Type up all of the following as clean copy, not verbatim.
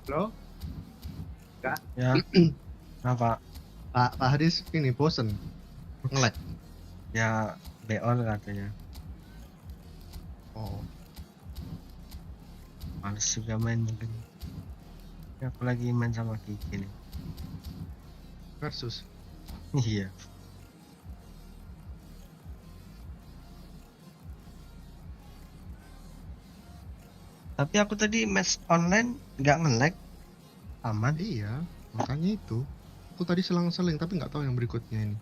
Halo? Kak? Ya, apa? Pak Haris ini bosen nge-lag. Ya, beol katanya. Oh, Males juga main mungkin. Ya, aku lagi main sama Kiki nih. versus. Iya. Tapi aku tadi match online nggak nge-lag, aman. Iya, makanya itu. Aku tadi selang-seling tapi nggak tahu yang berikutnya ini.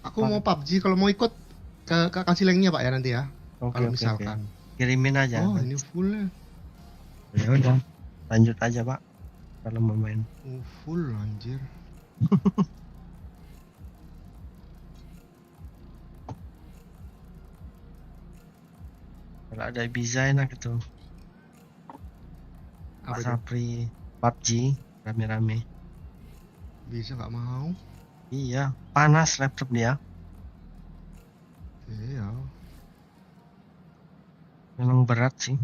Aku mau PUBG, kalau mau ikut ke kasih linknya Pak ya nanti ya. Oke, Kalau oke. misalkan. Kirimin aja. Oh, nanti. ini full ya. Ya udah, lanjut aja Pak. Kalau mau main. Oh, full anjir. Kalau ada bisa enak itu. Apa Pak itu? Sapri, PUBG, rame-rame. Bisa nggak mau? Iya, panas laptop dia. Iya. Memang berat sih.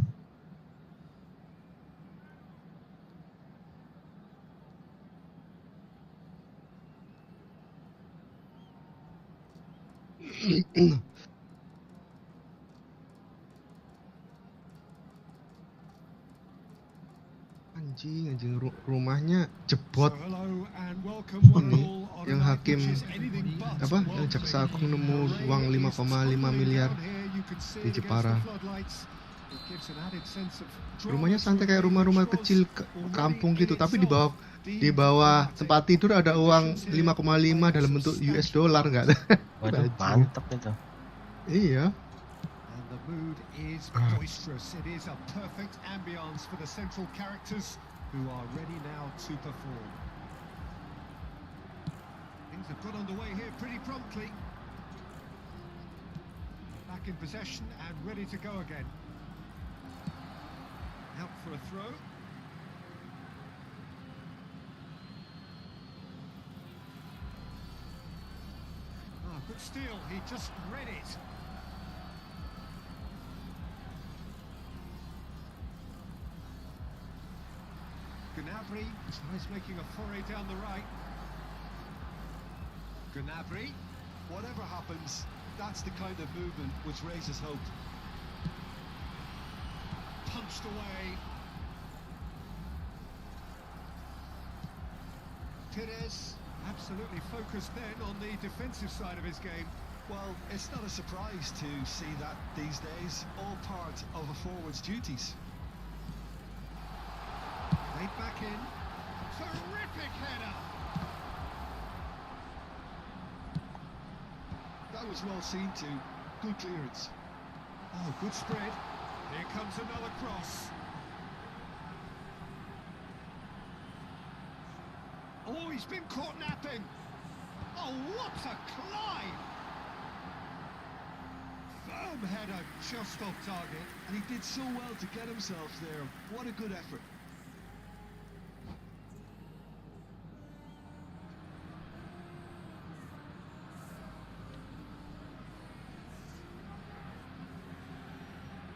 Anjing rumahnya jebot. Ini yang hakim apa? Yang jaksa agung nemu uang 5,5 miliar di Jepara. Rumahnya santai kayak rumah-rumah kecil kampung gitu, tapi di bawah tempat tidur ada uang 5,5 dalam bentuk US dollar nggak ada. Waduh, mantap itu. Iya. The mood is boisterous. It is a perfect ambience for the central characters who are ready now to perform. Things have got underway here pretty promptly. Back in possession and ready to go again. Out for a throw. Good steal. He just read it. Gnabry tries making a foray down the right. Gnabry, Whatever happens, that's the kind of movement which raises hope. punched away. Pires absolutely focused then on the defensive side of his game. Well, it's not a surprise to see that these days, all part of a forward's duties. Laid back in. Terrific header. That was well seen too. Good clearance. Oh, good spread. Here comes another cross. Oh, he's been caught napping. Oh, what a climb! Firm header just off target. And he did so well to get himself there. What a good effort.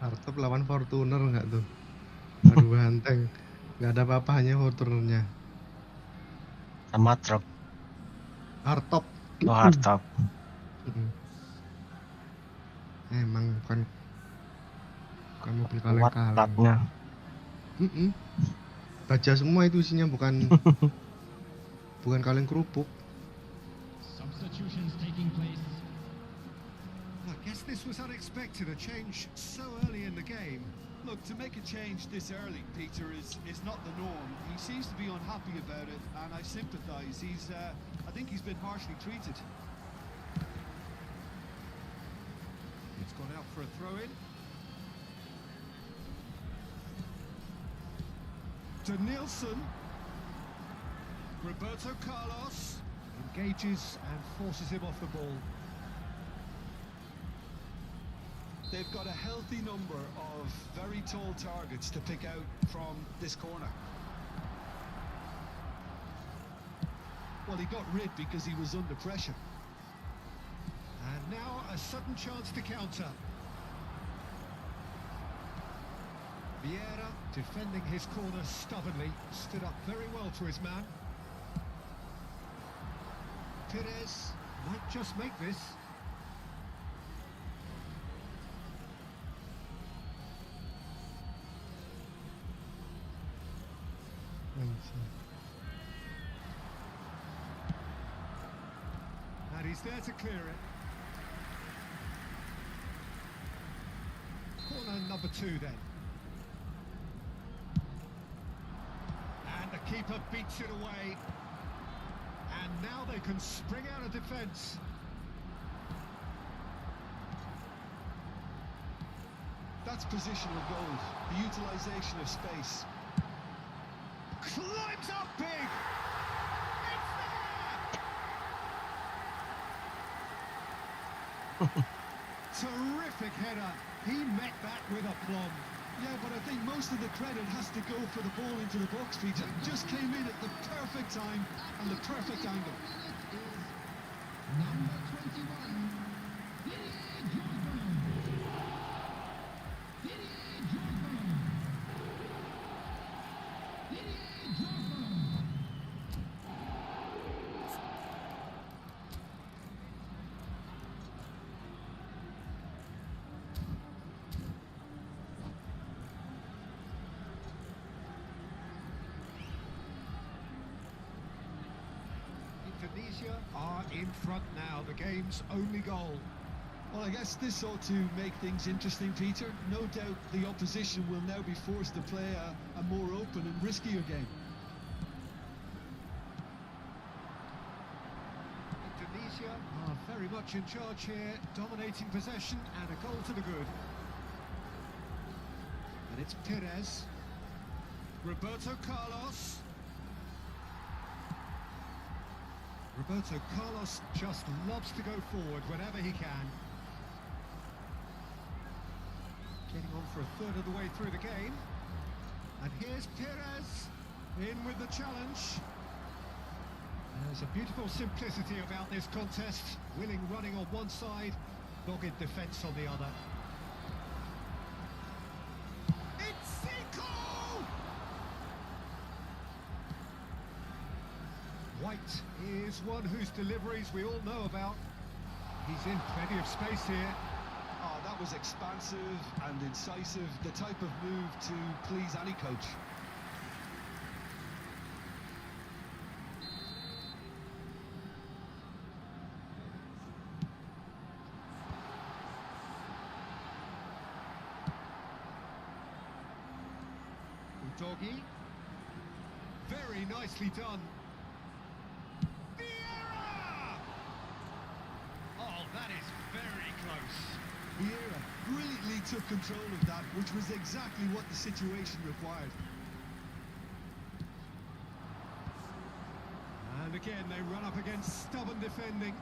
Hartop lawan Fortuner nggak tuh? Aduh banteng. Nggak ada apa-apanya Fortunernya. Sama truk. Hartop. Oh, hardtop. Emang bukan mobil Kuat kaleng-kaleng. platnya. Baja semua itu isinya, bukan bukan kaleng kerupuk. Substitutions taking place. I guess this was unexpected, a change so early in the game. Look, to make a change this early, Peter, is not the norm. He seems to be unhappy about it, and I sympathise. I think he's been harshly treated. It's gone out for a throw-in. To Nielsen. Roberto Carlos engages and forces him off the ball. They've got a healthy number of very tall targets to pick out from this corner. Well, he got rid because he was under pressure. And now a sudden chance to counter. Vieira defending his corner stubbornly, stood up very well to his man. Perez might just make this. And he's there to clear it. Corner number 2 then. And the keeper beats it away. And now they can spring out of defence. That's positional gold, the utilisation of space. Climbs up big! It's there! Terrific header. He met that with aplomb. Yeah, but I think most of the credit has to go for the ball into the box, Peter. Just came in at the perfect time and the perfect angle. Number 21, Indonesia are in front now, the game's only goal. Well, I guess this ought to make things interesting, Peter. No doubt the opposition will now be forced to play a more open and riskier game. Indonesia are very much in charge here, dominating possession and a goal to the good. And it's Perez. Roberto Carlos. Roberto Carlos just loves to go forward whenever he can. Getting on for a third of the way through the game. And here's Perez in with the challenge. There's a beautiful simplicity about this contest. Willing running on one side, dogged defence on the other. It's Zico! White is one whose deliveries we all know about. He's in plenty of space here. Oh, that was expansive and incisive, the type of move to please any coach. Doggy. Very nicely done. Vieira! Oh, that is very close. Vieira brilliantly took control of that, which was exactly what the situation required. And again, they run up against stubborn defending.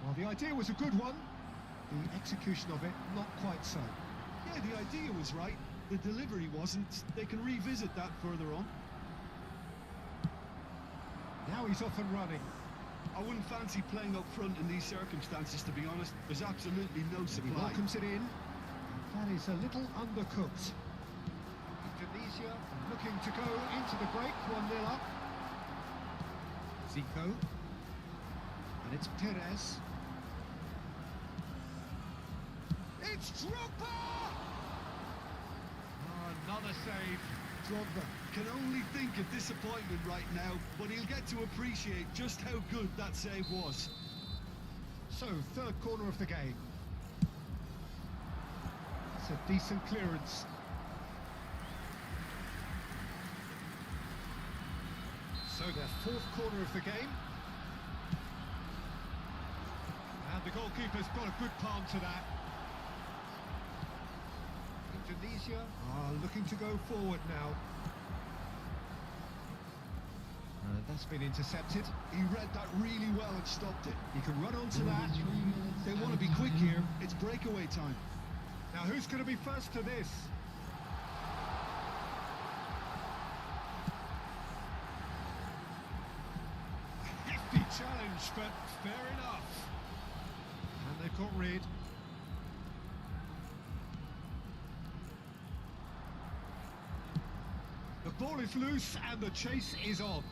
Well, the idea was a good one. The execution of it, not quite so. Yeah, the idea was right. The delivery wasn't. They can revisit that further on. Now he's off and running. I wouldn't fancy playing up front in these circumstances, to be honest. There's absolutely no He supply. welcomes it in. That is a little undercooked. Indonesia looking to go into the break, 1-0 up. Zico. And it's Perez. It's Drogba! Oh, another save. Drogba can only think of disappointment right now, but he'll get to appreciate just how good that save was. So, third corner of the game. It's a decent clearance. So, their fourth corner of the game. And the goalkeeper's got a good palm to that. Indonesia are looking to go forward now. That's been intercepted. He read that really well and stopped it. He can run onto that. They want to be quick here. It's breakaway time. Now, who's going to be first to this? Hefty challenge, but fair enough. And they've got rid. ball is loose and the chase is on.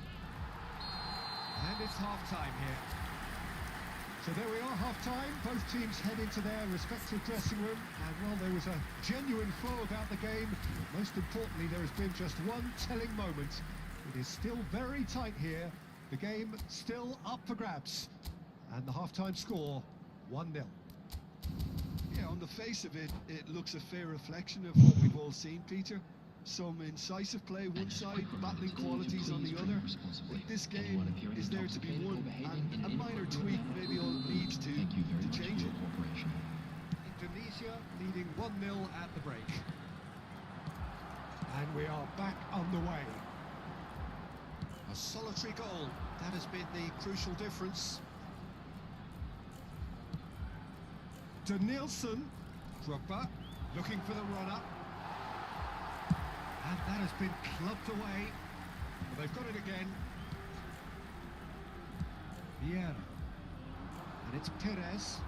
And it's half-time here. So there we are, half-time. Both teams head into their respective dressing room. And while there was a genuine flow about the game, most importantly, there has been just one telling moment. It is still very tight here. The game still up for grabs. And the half-time score, 1-0. Yeah, on the face of it, it looks a fair reflection of what we've all seen, Peter. Some incisive play one side, battling qualities on the other. But this game is there to be won, and a minor tweak maybe all needs to change it. Indonesia leading 1-0 at the break. And we are back underway. A solitary goal, that has been the crucial difference. Danielson, Drogba, looking for the run-up. And that has been clubbed away. Well, they've got it again. Vieira. And it's Perez.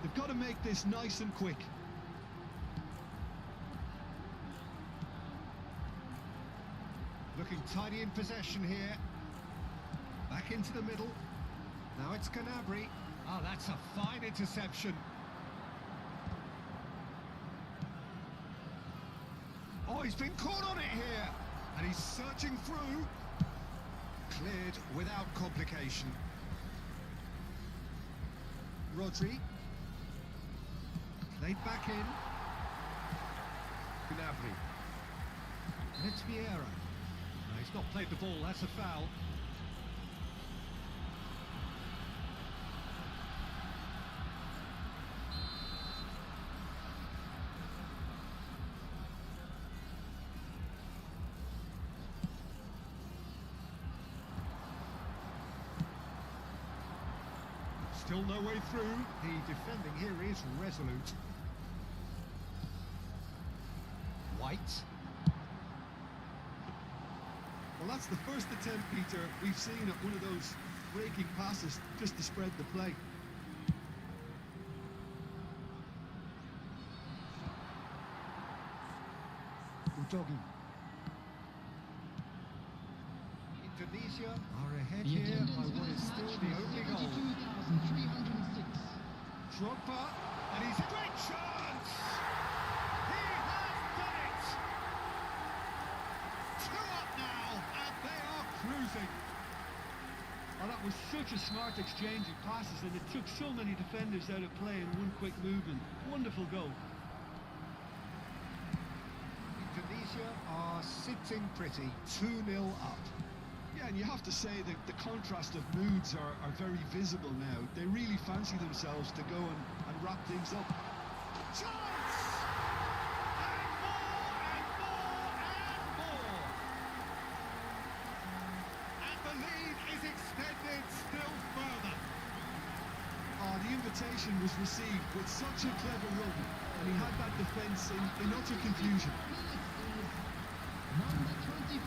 They've got to make this nice and quick. Looking tidy in possession here. Back into the middle. Now it's Canabry. Oh, that's a fine interception. Oh, he's been caught on it here. And he's searching through. Cleared without complication. Rodri. Played back in. Gnabry. And it's Vieira. No, he's not played the ball, that's a foul. Still no way through. The defending here is resolute. White. Well, that's the first attempt, Peter, we've seen at one of those breaking passes just to spread the play. Udogi. Indonesia are ahead here by what is still the only goal. Drogba, and he's a great chance! He has done it! 2 up now, and they are cruising. Oh, that was such a smart exchange of passes, and it took so many defenders out of play in one quick movement. Wonderful goal. Indonesia are sitting pretty, 2-0 up. Yeah, and you have to say that the contrast of moods are very visible now. They really fancy themselves to go and wrap things up. Chance! And more, and more, and more! And the lead is extended still further. Oh, the invitation was received with such a clever run, and he had that defence in utter confusion. Number 25,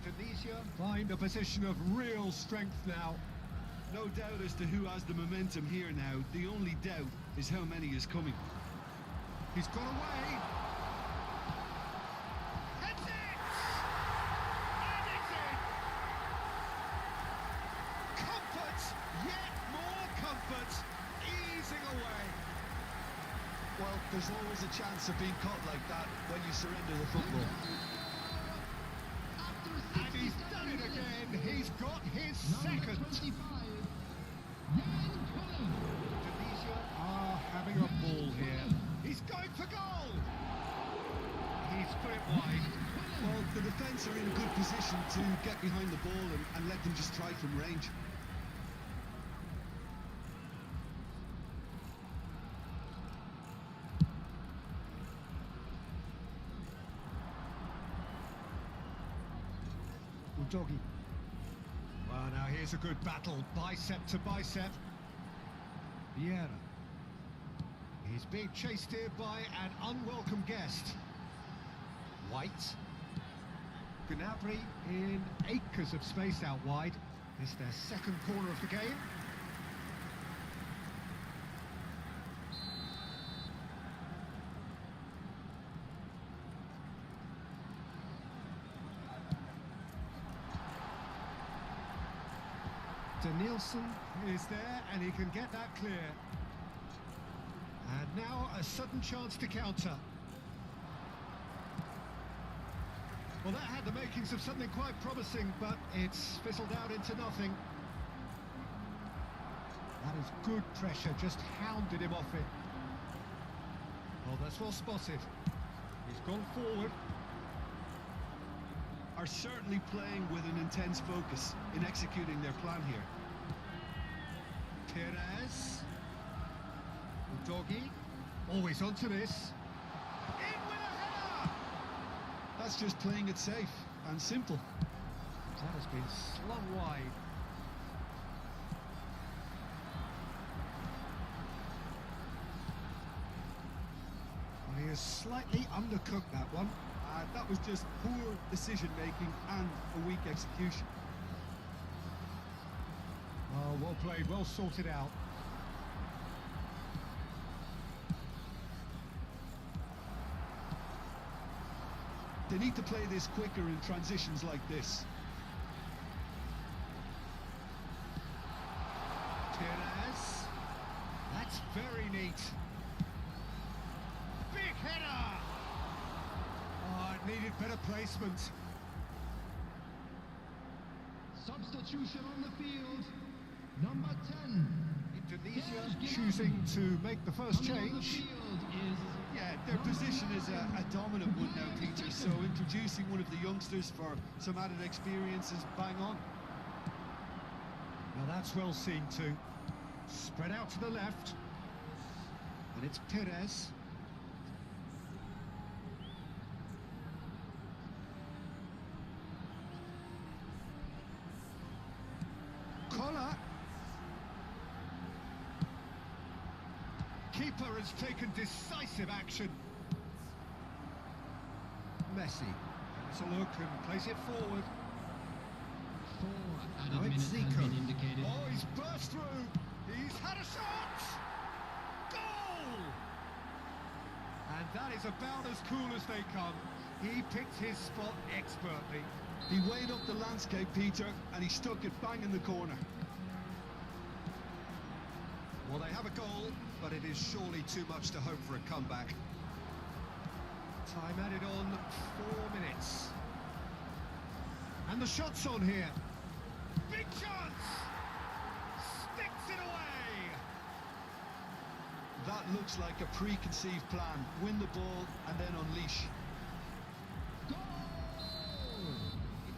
Indonesia find a position of real strength now. No doubt as to who has the momentum here now. The only doubt is how many is coming. He's got away. It's it! And it's in! Comfort, yet more comfort, easing away. Well, there's always a chance of being caught like that when you surrender the football. And he's done it again. He's got his second. Indonesia are having a ball here. He's going for goal. He's put it wide. Well, the defence are in a good position to get behind the ball and let them just try from range. Udogi. Well, now here's a good battle, bicep to bicep. Vieira. He's being chased here by an unwelcome guest. White. Gnabry in acres of space out wide. This is their second corner of the game. Danielson is there and he can get that clear. And now a sudden chance to counter. Well, that had the makings of something quite promising, but it's fizzled out into nothing. That is good pressure, just hounded him off it. Oh, that's well spotted. He's gone forward. Are certainly playing with an intense focus in executing their plan here. Perez. Doggy. Always onto this. In with a header! That's just playing it safe and simple. That has been slung wide. Well, he has slightly undercooked that one. That was just poor decision-making and a weak execution. Oh, well played, well sorted out. They need to play this quicker in transitions like this. Perez. That's very neat. Big header! Oh, it needed better placement. Substitution on the field, number 10. Indonesia choosing to make the first Coming on the change. field is Yeah, their position is a dominant one now, Peter, so introducing one of the youngsters for some added experience is bang on. Now that's well seen too. Spread out to the left. And it's Perez. Collar. Keeper has taken decisive action. Messi. Has a look and plays it forward. 4 added Now it's minutes have Zico. been indicated. Oh, he's burst through. He's had a shot. Goal! And that is about as cool as they come. He picked his spot expertly. He weighed up the landscape, Peter, and he stuck it bang in the corner. Well, they have a goal, but it is surely too much to hope for a comeback. Time added on 4 minutes. And the shot's on here. Big chance! Sticks it away! That looks like a preconceived plan. Win the ball and then unleash.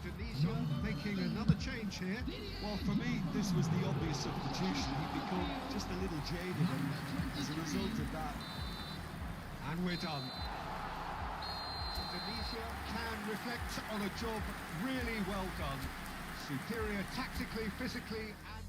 Indonesia making another change here. Well, for me, this was the obvious substitution. He'd become just a little jaded, and as a result of that, And we're done. Indonesia can reflect on a job really well done. Superior tactically, physically, and...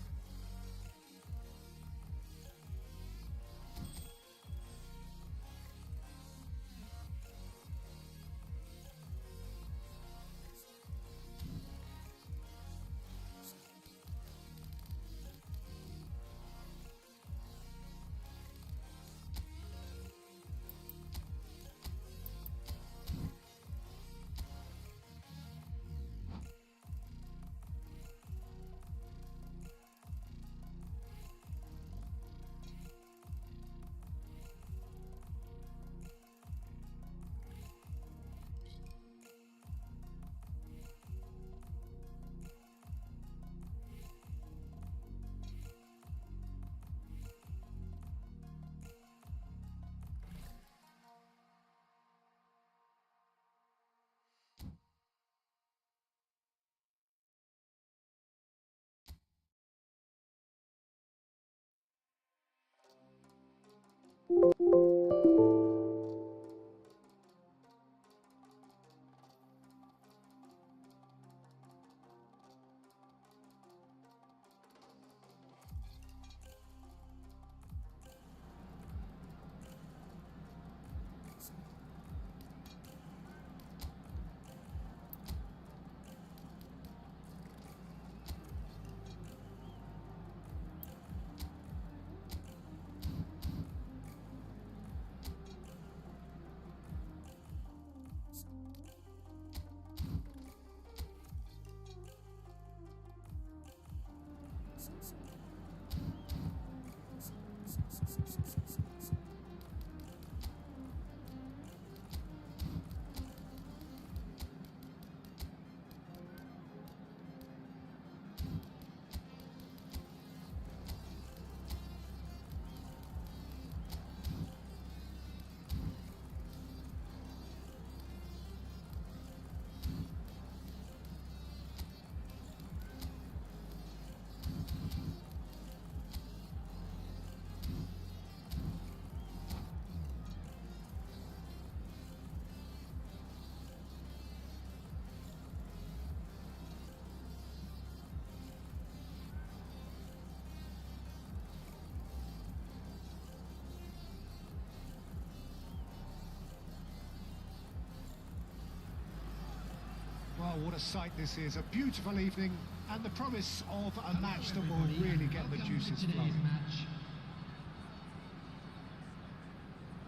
Well, what a sight this is. A beautiful evening and the promise of a match that will really get the juices flowing.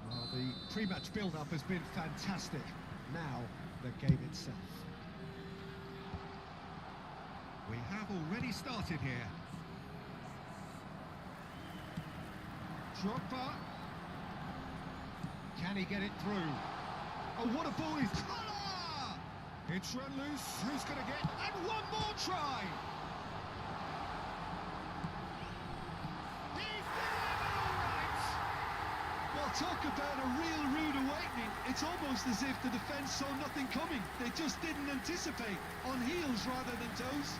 Well, the pre-match build-up has been fantastic. Now, the game itself. We have already started here. Drogba. Can he get it through? Oh, what a ball he's... It's run loose. Who's going to get... And one more try! He's delivered all right! Well, talk about a real rude awakening. It's almost as if the defence saw nothing coming. They just didn't anticipate. On heels rather than toes.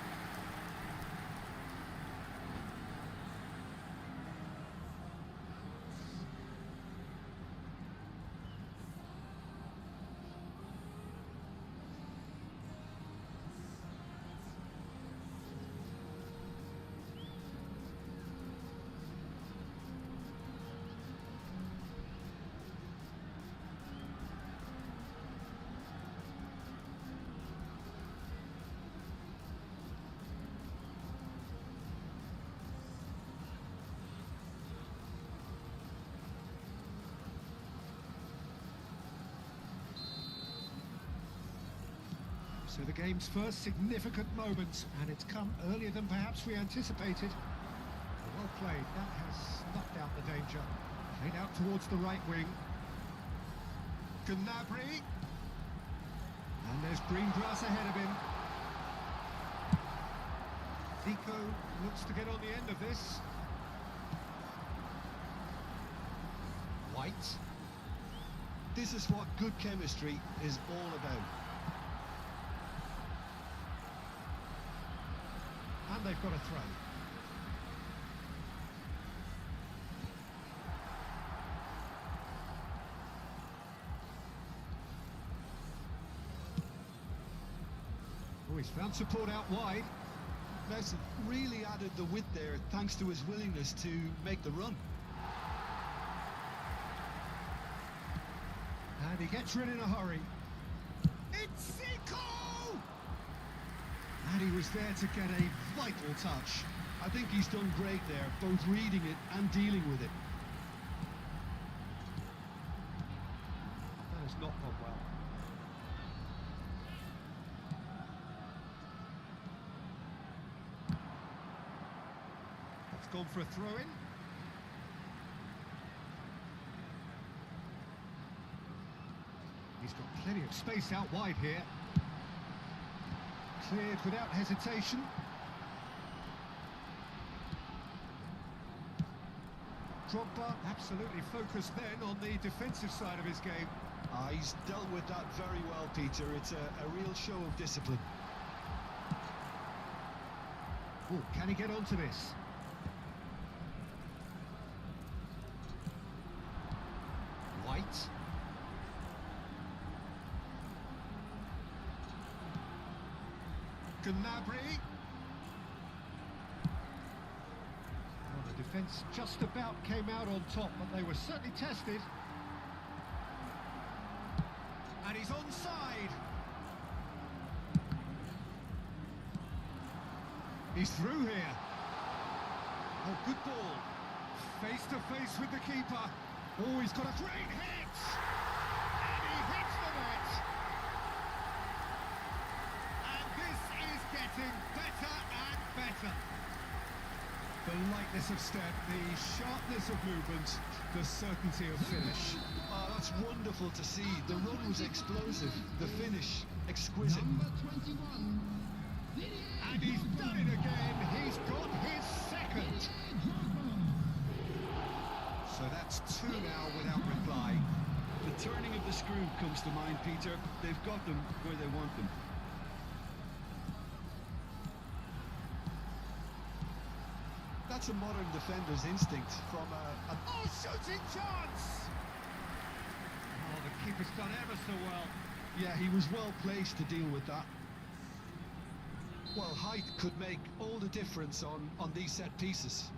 So the game's first significant moment, and it's come earlier than perhaps we anticipated. Well played, that has snuffed out the danger. Played out towards the right wing. Gnabry. And there's green grass ahead of him. Zico looks to get on the end of this. White. This is what good chemistry is all about. And they've got a throw. Oh, he's found support out wide. Mesin really added the width there thanks to his willingness to make the run. And he gets rid in a hurry. It's Zico! And he was there to get a vital touch. I think he's done great there, both reading it and dealing with it. That has not gone well. It's gone for a throw-in. He's got plenty of space out wide here. Cleared without hesitation. Drogba absolutely focused then on the defensive side of his game. He's dealt with that very well, Peter. It's a real show of discipline. Oh, can he get onto this? White. Gnabry. Well, the defence just about came out on top, but they were certainly tested. And he's onside. He's through here. Oh, good ball. Face to face with the keeper. Oh, he's got a great hit. And he hits the net. And this is getting better and better. The lightness of step, the sharpness of movement, the certainty of finish. Oh, that's wonderful to see. The run was explosive, the finish exquisite. Number 21. And he's done it again. He's got his second. So that's two now without reply. The turning of the screw comes to mind, Peter. They've got them where they want them. That's a modern defender's instinct from a... Oh, shooting chance! Oh, the keeper's done ever so well. Yeah, he was well placed to deal with that. Well, height could make all the difference on these set pieces.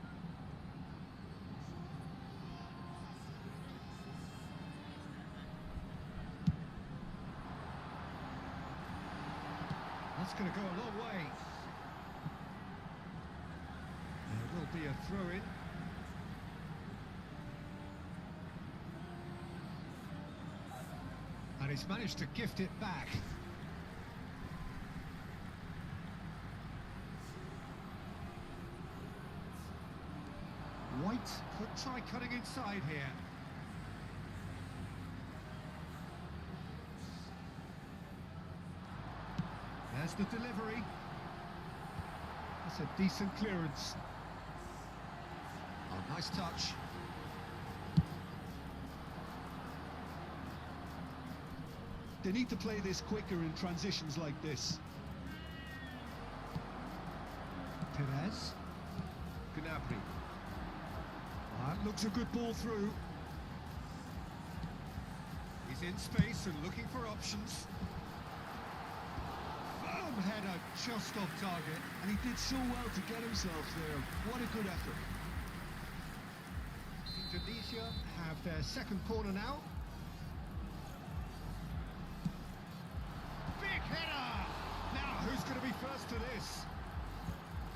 That's going to go a long way. There will be a throw-in. And he's managed to gift it back. White could try cutting inside here. There's the delivery. That's a decent clearance. Oh, nice touch. They need to play this quicker in transitions like this. Perez. Gnabry. That looks a good ball through. He's in space and looking for options. Firm header just off target. And he did so well to get himself there. What a good effort. Indonesia have their second corner now. Big header! Now, who's going to be first to this?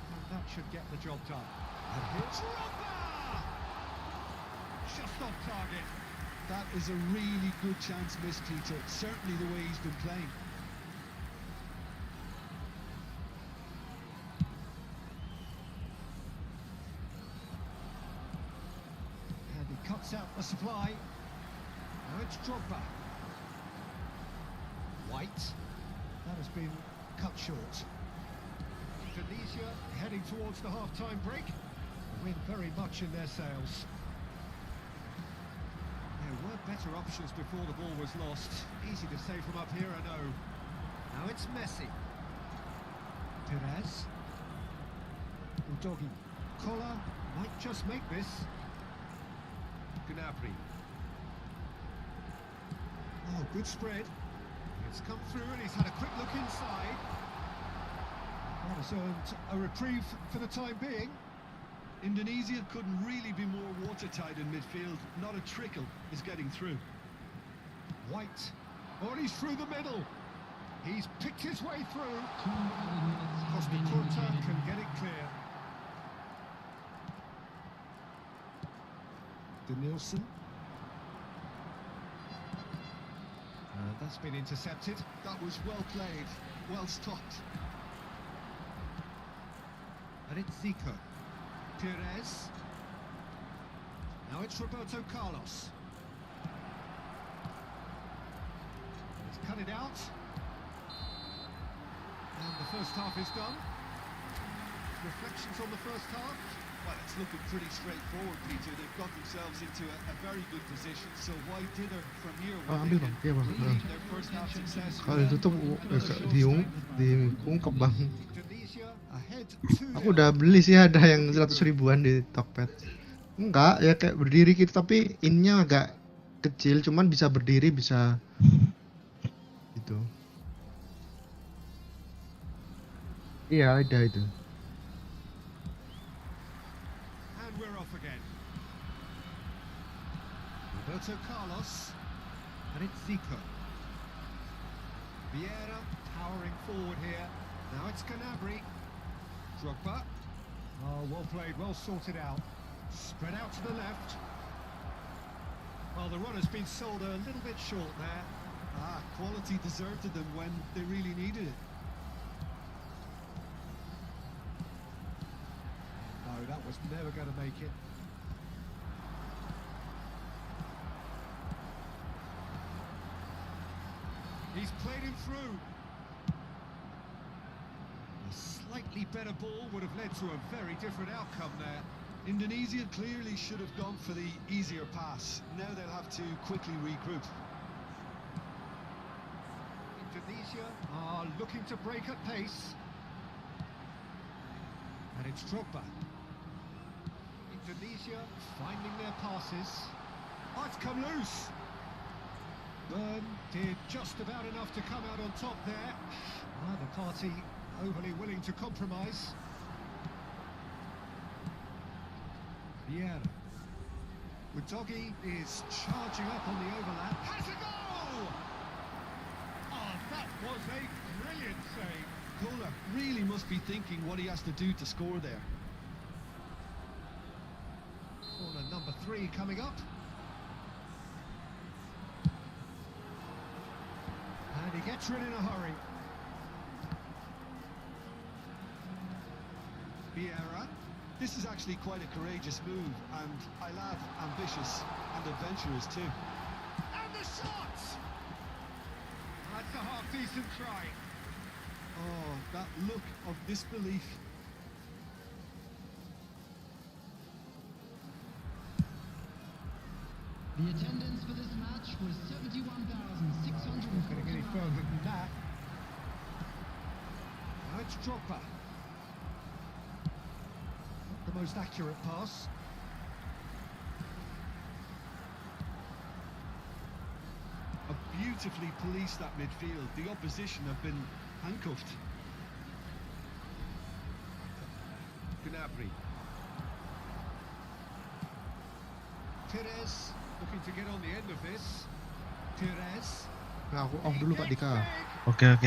And that should get the job done. And here's Drogba! Just off target. That is a really good chance missed, Peter. Certainly the way he's been playing. And he cuts out the supply. Now it's Drogba. White. That has been cut short. Indonesia heading towards the half-time break. The wind very much in their sails. There were better options before the ball was lost. Easy to say from up here, I know. Now it's Messi. Perez. Udogi. Collar might just make this. Gnabry. Oh, good spread. It's come through and he's had a quick look inside. That has earned a reprieve for the time being. Indonesia couldn't really be more watertight in midfield. Not a trickle is getting through. White. Oh, he's through the middle. He's picked his way through. Costa can get it clear. Denilson. That's been intercepted. That was well played, well stopped. And it's Zico. Perez. Now it's Roberto Carlos. He's cut it out. And the first half is done. Reflections on the first half? Well, it's looking pretty straightforward, Peter. They've got themselves into a very good position. So why dither from here? Ambil bang, iya bang. Their first half success. Kalau ditutup diungkep bang. Indonesia ahead 2-0. Aku udah beli sih, ada yang 100 ribuan di Tokped. Enggak, ya kayak berdiri gitu, tapi innya agak kecil, cuman bisa berdiri, bisa gitu. Iya, ada itu. And we're off again. Roberto Carlos. And it's Zico. Vieira powering forward here. Now it's Gnabry. Drogba. Oh, well played, well sorted out. Spread out to the left. Well, the run has been sold a little bit short there. Quality deserted them when they really needed it. No, that was never going to make it. He's played him through. A slightly better ball would have led to a very different outcome there. Indonesia clearly should have gone for the easier pass. Now they'll have to quickly regroup. Indonesia are looking to break at pace. And it's Drogba. Indonesia finding their passes. Oh, it's come loose. Byrne did just about enough to come out on top there. The party overly willing to compromise. Vieira. Udogi is charging up on the overlap. Has a goal! Oh, that was a brilliant save. really must be thinking what he has to do to score there. Corner number 3 coming up. And he gets rid in a hurry. Vieira. This is actually quite a courageous move, and I'll add ambitious and adventurous too. And the shot! That's a half-decent try. Oh, that look of disbelief. The attendance for this match was 71,600. Not going to get any further than that. Now it's Drogba. Not the most accurate pass. Beautifully policed that midfield. The opposition have been handcuffed. Gnabry. Perez looking to get on the end of this. Perez. Nah, aku off dulu Pak Dika. Oke.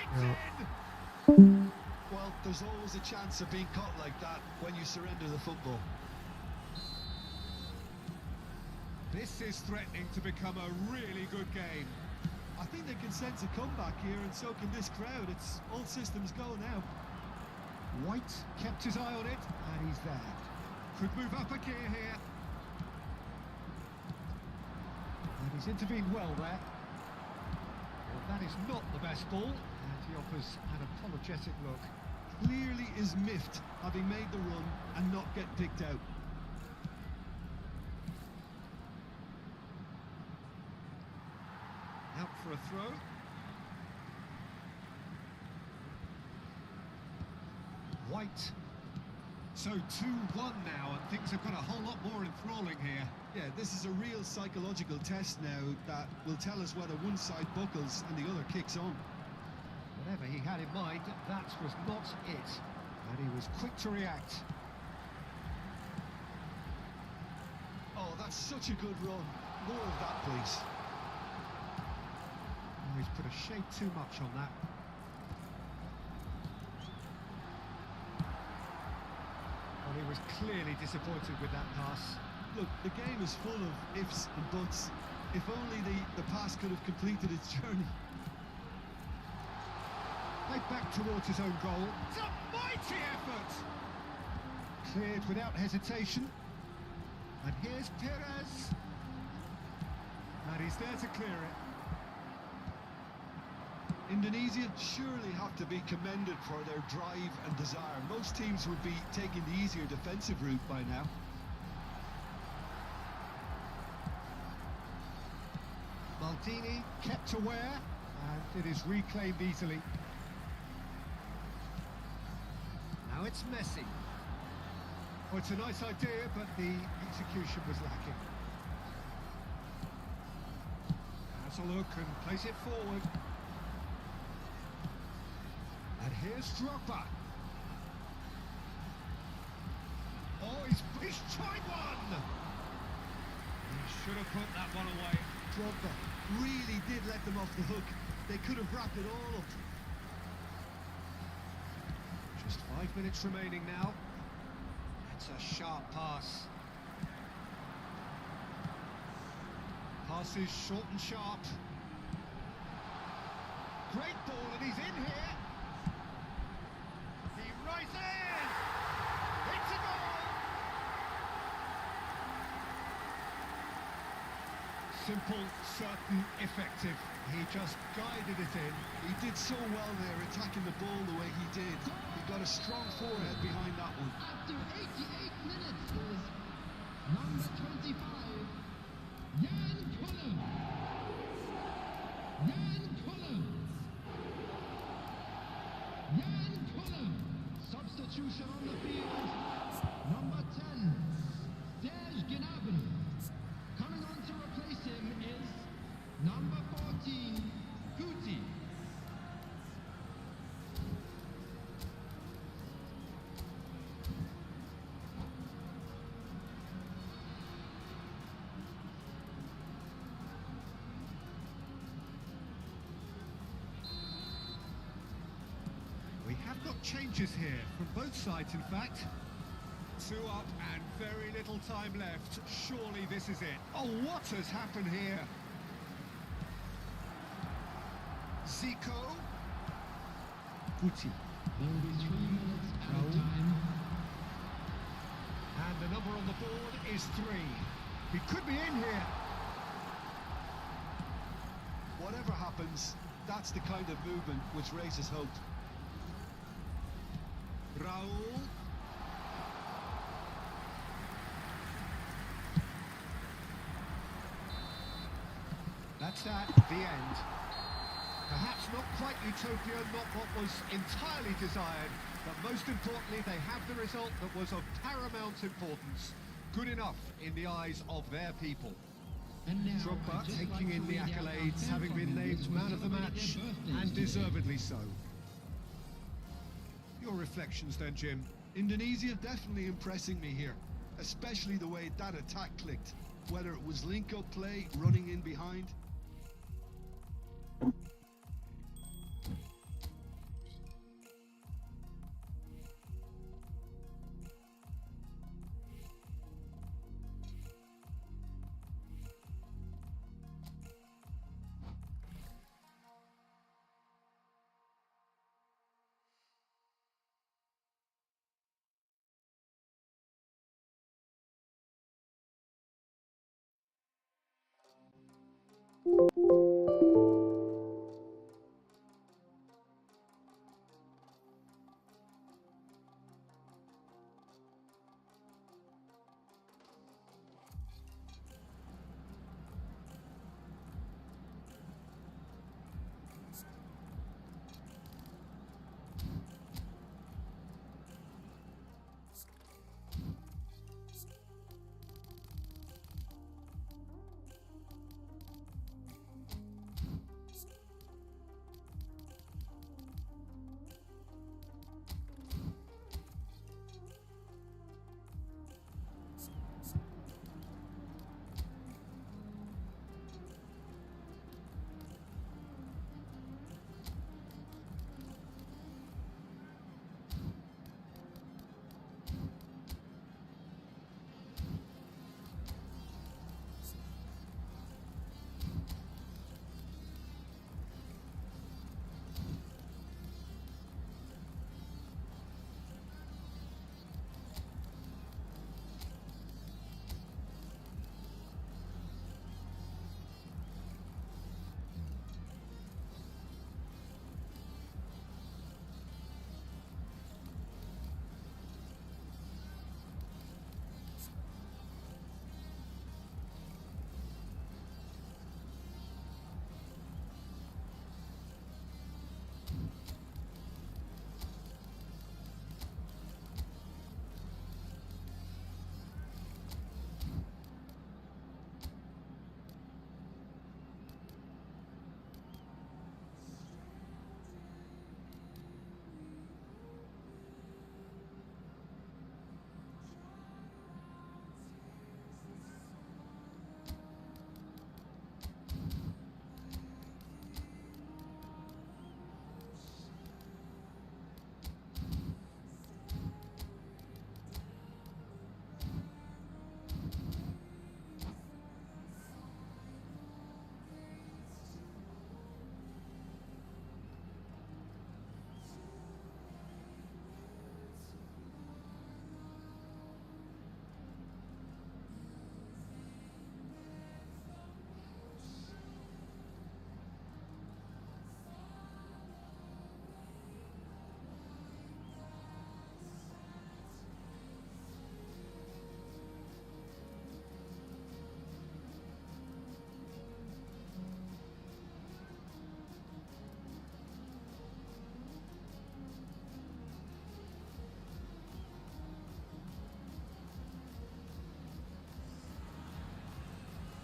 It's in! Well, there's always a chance of being caught like that when you surrender the football. This is threatening to become a really good game. I think they can sense a comeback here, and so can this crowd. It's all systems go now. White kept his eye on it, and he's there. Could move up a gear here. And he's intervened well there. Well, that is not the best ball, and he offers an apologetic look. Clearly is miffed, having made the run and not get picked out. Out for a throw. White. So 2-1 now, and things have got a whole lot more enthralling here. Yeah, this is a real psychological test now that will tell us whether one side buckles and the other kicks on. Whatever he had in mind, that was not it. And he was quick to react. Oh, that's such a good run. More of that, please. Oh, he's put a shade too much on that. Well, he was clearly disappointed with that pass. Look, the game is full of ifs and buts. If only the pass could have completed its journey. Played back towards his own goal. It's a mighty effort! Cleared without hesitation. And here's Perez. And he's there to clear it. Indonesia surely have to be commended for their drive and desire. Most teams would be taking the easier defensive route by now. Maldini kept aware, and it is reclaimed easily. Now it's Messi. Well, it's a nice idea, but the execution was lacking. Has a look and plays it forward. And here's Drogba. Oh, he's tried one! He should have put that one away. Drogba really did let them off the hook. They could have wrapped it all up. Just 5 minutes remaining now. That's a sharp pass. Pass is short and sharp. Great ball, and he's in here. He rises! It's a goal! Simple, certain, effective. He just guided it in. He did so well there, attacking the ball the way he did. He got a strong forehead behind that one. After 88 minutes is number 25, Jan Collins. Jan Collins. Substitution on the field. Number 10, Serge Gnabry. Coming on to replace him is number 14, Guti. changes here from both sides, in fact. 2 up and very little time left. Surely this is it. Oh, what has happened here? Zico. Guti. There will be 3 minutes added time. And the number on the board is 3. He could be in here. Whatever happens, that's the kind of movement which raises hope. Raul. That's that, the end. Perhaps not quite utopia, not what was entirely desired, but most importantly, they have the result that was of paramount importance. Good enough in the eyes of their people. And now, Drogba I'd just taking like in to the read out accolades, our having been fan named comments man of the with match, their birthdays and today. deservedly so. Your reflections then, Jim? Indonesia definitely impressing me here, especially the way that attack clicked, whether it was link-up play, running in behind.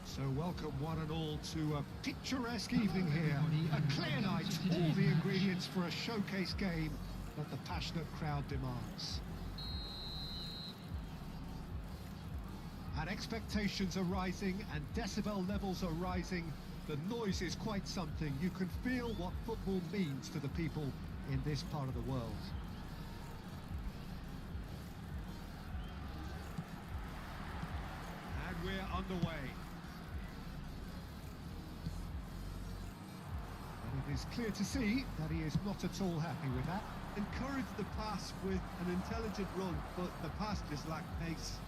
So welcome one and all to a picturesque evening here. A clear night, all the ingredients for a showcase game that the passionate crowd demands. And expectations are rising and decibel levels are rising. The noise is quite something. You can feel what football means to the people in this part of the world. underway. And it is clear to see that he is not at all happy with that. Encourage the pass with an intelligent run, but the pass just lacked pace.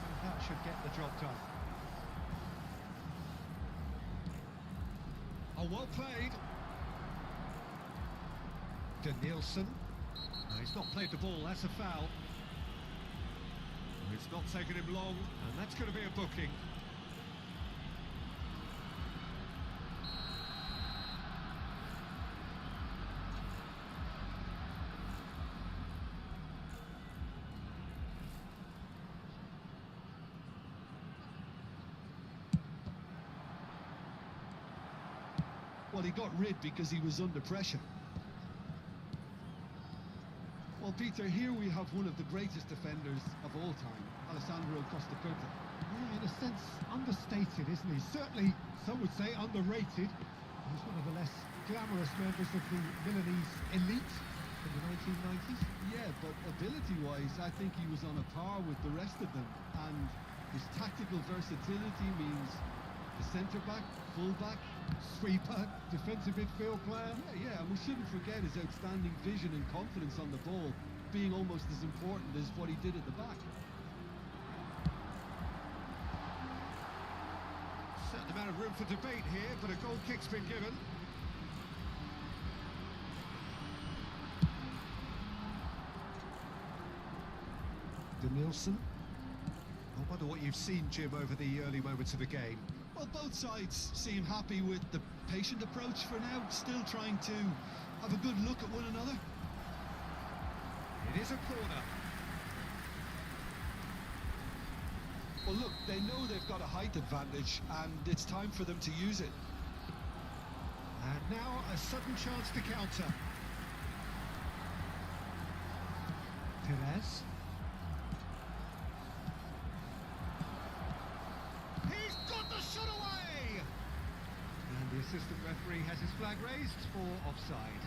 And that should get the job done. Oh, well played. Danielson. No, he's not played the ball, that's a foul. It's not taken him long, and that's going to be a booking. Well, he got rid because he was under pressure. Well, Peter, here we have one of the greatest defenders of all time, Alessandro Costa. Yeah, in a sense, understated, isn't he? Certainly, some would say underrated. He's one of the less glamorous members of the Milanese elite in the 1990s. Yeah, but ability-wise, I think he was on a par with the rest of them. And his tactical versatility means the centre-back, full-back, Sweeper, defensive midfield player. Yeah, and we shouldn't forget his outstanding vision and confidence on the ball being almost as important as what he did at the back. Certain amount of room for debate here, but a goal kick's been given. Danielson. I wonder what you've seen, Jim, over the early moments of the game. Well, both sides seem happy with the patient approach for now, still trying to have a good look at one another. It is a corner. Well, look, they know they've got a height advantage, and it's time for them to use it. And now a sudden chance to counter. Perez. He's got the shot away! And the assistant referee has his flag raised for offside.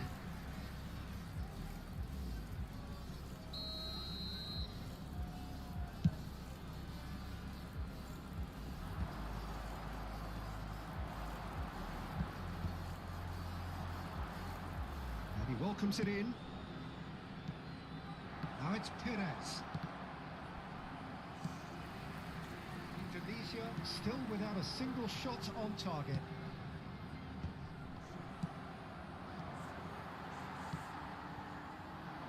And he welcomes it in. Now it's Perez. Indonesia still without a single shot on target.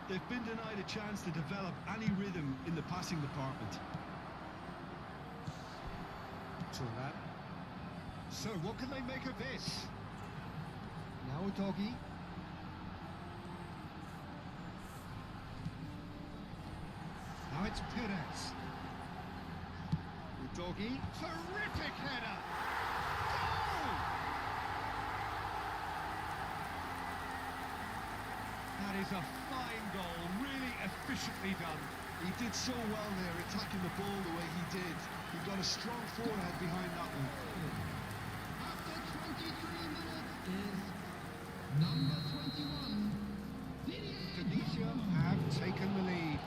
They've been denied a chance to develop any rhythm in the passing department. Turan. So what can they make of this? Now Doggy. Now it's Perez. Doggy. Terrific header. Goal! That is a fine goal, really efficiently done. He did so well there, attacking the ball the way he did. He got a strong forehand behind that one. After 23 minutes is number 21. Indonesia have taken the lead.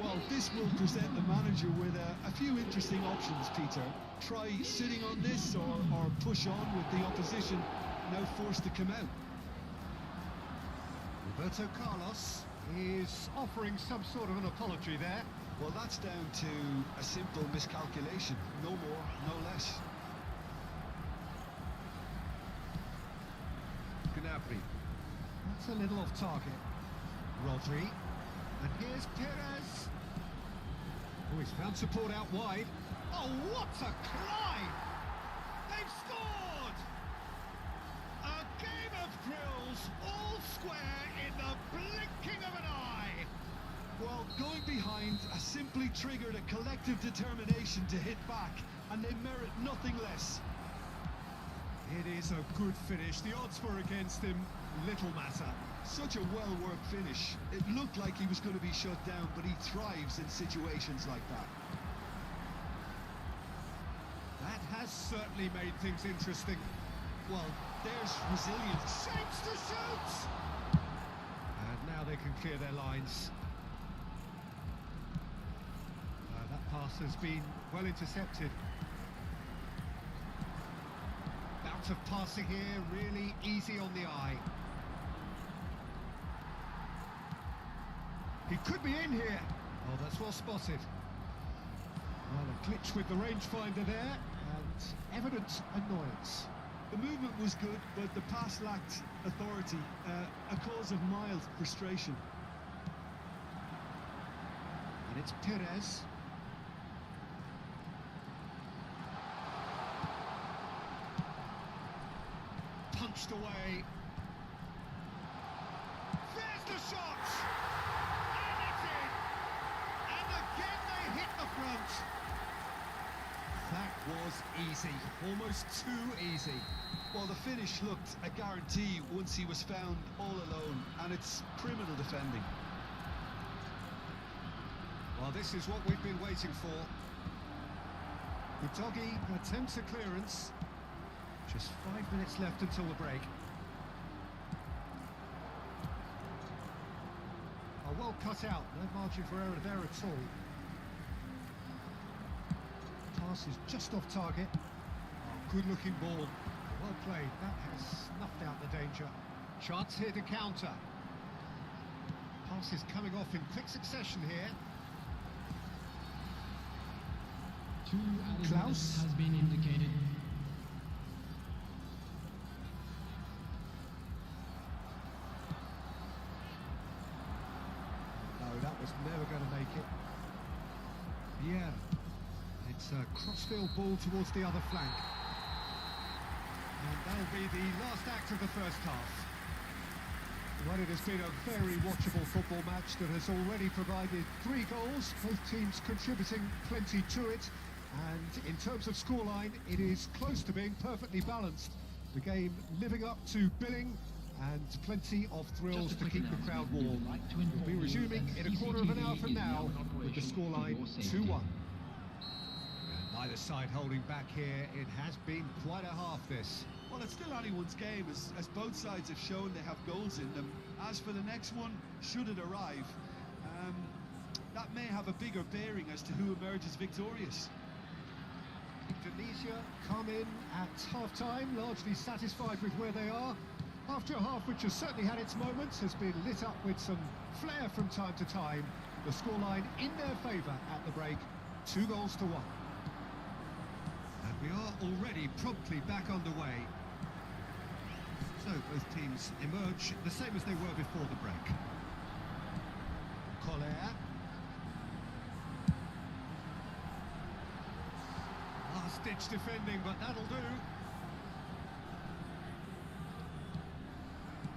Well, this will present the manager with a few interesting options, Peter. Try sitting on this or push on with the opposition now forced to come out. Roberto Carlos is offering some sort of an apology there. Well, that's down to a simple miscalculation. No more, no less. Gnabry. That's a little off target. Rodri. And here's Perez. Oh, he's found support out wide. Oh, what a climb! They've scored! A game of drills, all square in the blinking of an eye. Well, going behind has simply triggered a collective determination to hit back, and they merit nothing less. It is a good finish. The odds were against him. Little matter. Such a well-worked finish. It looked like he was going to be shut down, but he thrives in situations like that. That has certainly made things interesting. Well, there's resilience. Shapes to shoot! And now they can clear their lines. That pass has been well intercepted. Bout of passing here, really easy on the eye. He could be in here. Oh, that's well spotted. Well, a glitch with the rangefinder there, and evident annoyance. The movement was good, but the pass lacked authority, a cause of mild frustration. And it's Perez. Punched away. There's the shot! And it's in! And again they hit the front. That was easy, almost too easy. Well, the finish looked a guarantee once he was found all alone, and it's criminal defending. Well, this is what we've been waiting for. Udogi attempts a clearance. Just 5 minutes left until the break. Oh, well cut out, no margin for error there at all. Pass is just off target. Oh, good looking ball. Well played, that has snuffed out the danger. Chance here to counter. Pass is coming off in quick succession here. Two added Klaus. minutes has been indicated. No, that was never going to make it. Yeah. It's a crossfield ball towards the other flank. And that'll be the last act of the first half. Well, it has been a very watchable football match that has already provided 3 goals, both teams contributing plenty to it. And in terms of scoreline, it is close to being perfectly balanced. The game living up to billing and plenty of thrills to keep the crowd warm. We'll be resuming in a quarter of an hour from now with the scoreline 2-1. Neither side holding back here. It has been quite a half, this. Well, it's still anyone's game, as both sides have shown they have goals in them. As for the next one, should it arrive, that may have a bigger bearing as to who emerges victorious. Indonesia come in at half-time, largely satisfied with where they are. After a half which has certainly had its moments, has been lit up with some flair from time to time. The scoreline in their favour at the break, 2-1. And we are already promptly back underway. So both teams emerge the same as they were before the break. Corsair. Last-ditch defending, but that'll do.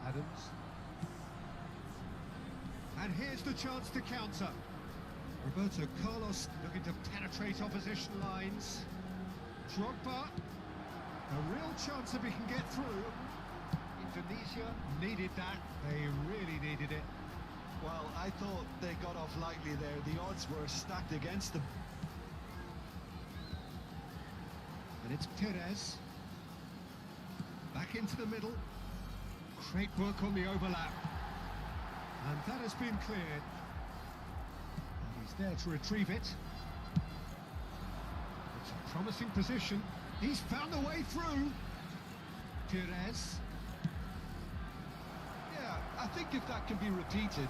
Adams. And here's the chance to counter. Roberto Carlos looking to penetrate opposition lines. Drogba. A real chance if he can get through. Indonesia needed that. They really needed it. Well, I thought they got off lightly there. The odds were stacked against them. And it's Perez. Back into the middle. Great work on the overlap. And that has been cleared. And he's there to retrieve it. It's a promising position. He's found a way through. Perez. Yeah, I think if that can be repeated,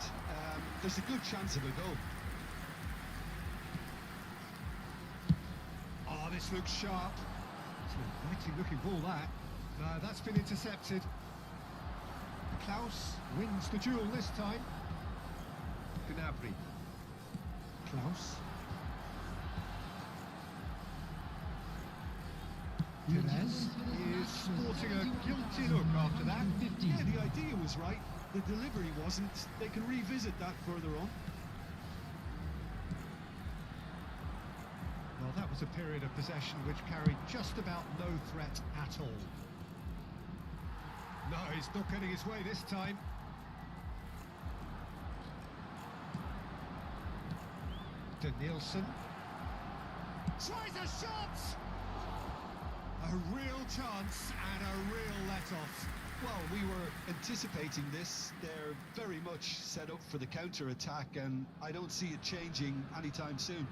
there's a good chance of a goal. Oh, this looks sharp. It's an inviting looking ball, that. No, that's been intercepted. Klaus wins the duel this time. Gnabry. Klaus. Perez is sporting a guilty look after that. Yeah, the idea was right. The delivery wasn't. They can revisit that further on. Well, that was a period of possession which carried just about no threat at all. No, he's not getting his way this time. Danielson tries a shot! A real chance and a real let-off. Well, we were anticipating this. They're very much set up for the counter-attack, and I don't see it changing anytime soon.